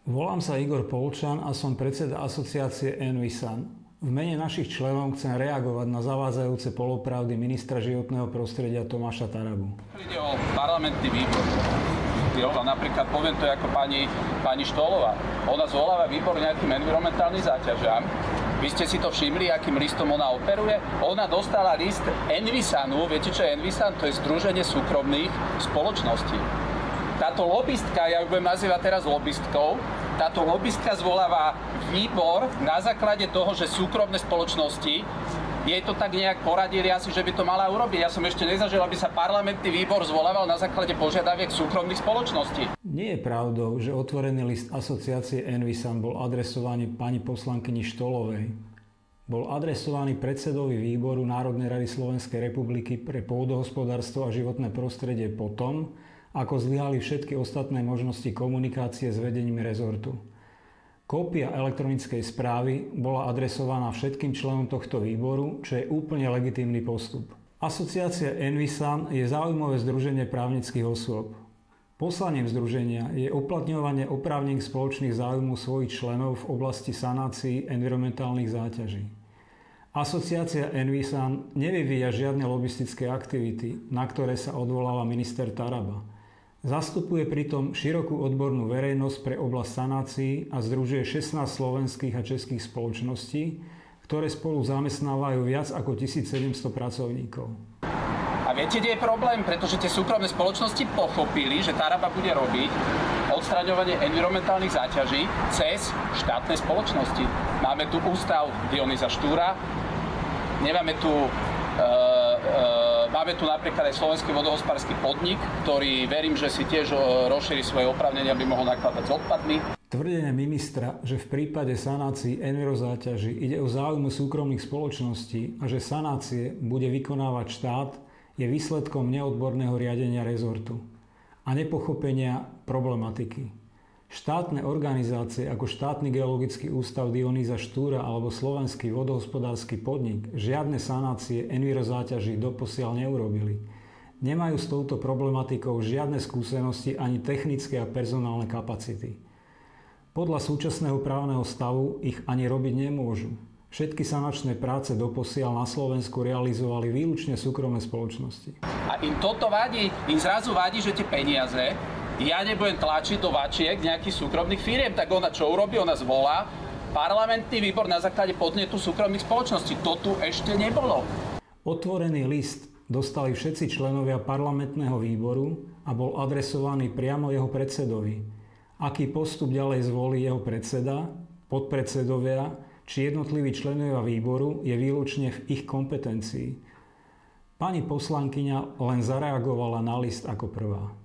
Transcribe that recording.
Volám sa Igor Polčan a som predseda asociácie Envisan. V mene našich členov chcem reagovať na zavádzajúce polopravdy ministra životného prostredia Tomáša Tarabu. Ide o parlamentný výbor. Napríklad poviem to ako pani Štolová. Ona zvoláva výbor nejakým environmentálnym záťažam. Vy ste si to všimli, akým listom ona operuje? Ona dostala list Envisanu. Viete, čo je Envisan? To je združenie súkromných spoločností. Táto lobistka, ja ju budem nazývať teraz lobistkou, táto lobistka zvoláva výbor na základe toho, že súkromné spoločnosti jej to tak nejak poradili asi, že by to mala urobiť. Ja som ešte nezažil, aby sa parlamentný výbor zvolával na základe požiadaviek súkromných spoločností. Nie je pravdou, že otvorený list asociácie Envisan bol adresovaný pani poslankyni Štolovej. Bol adresovaný predsedovi výboru Národnej rady Slovenskej republiky pre pôdohospodárstvo a životné prostredie potom, ako zlyhali všetky ostatné možnosti komunikácie s vedením rezortu. Kópia elektronickej správy bola adresovaná všetkým členom tohto výboru, čo je úplne legitímny postup. Asociácia Envisan je záujmové združenie právnických osôb. Poslaním združenia je uplatňovanie oprávnení spoločných záujmov svojich členov v oblasti sanácií environmentálnych záťaží. Asociácia Envisan nevyvíja žiadne lobistické aktivity, na ktoré sa odvoláva minister Taraba. Zastupuje pritom širokú odbornú verejnosť pre oblasť sanácií a združuje 16 slovenských a českých spoločností, ktoré spolu zamestnávajú viac ako 1700 pracovníkov. A viete, kde je problém? Pretože tie súkromné spoločnosti pochopili, že Taraba bude robiť odstraňovanie environmentálnych záťaží cez štátne spoločnosti. Máme tu ústav Dionýza Štúra, máme tu napríklad aj Slovenský vodohospodársky podnik, ktorý verím, že si tiež rozšíri svoje oprávnenia, aby mohol nakladať s odpadmi. Tvrdenie ministra, že v prípade sanácií envirozáťaží ide o záujmy súkromných spoločností a že sanácie bude vykonávať štát, je výsledkom neodborného riadenia rezortu a nepochopenia problematiky. Štátne organizácie ako Štátny geologický ústav Dionýza Štúra alebo Slovenský vodohospodársky podnik žiadne sanácie envirozáťaží doposiaľ neurobili. Nemajú s touto problematikou žiadne skúsenosti ani technické a personálne kapacity. Podľa súčasného právneho stavu ich ani robiť nemôžu. Všetky sanačné práce doposiaľ na Slovensku realizovali výlučne súkromné spoločnosti. A im toto vadí, im zrazu vadí, že tie peniaze ja nebudem tlačiť do vačiek nejakých súkromných firiem, tak ona čo urobí? Ona zvolá parlamentný výbor na základe podnetu súkromných spoločností. To tu ešte nebolo. Otvorený list dostali všetci členovia parlamentného výboru a bol adresovaný priamo jeho predsedovi. Aký postup ďalej zvolí jeho predseda, podpredsedovia či jednotliví členovia výboru je výlučne v ich kompetencii. Pani poslankyňa len zareagovala na list ako prvá.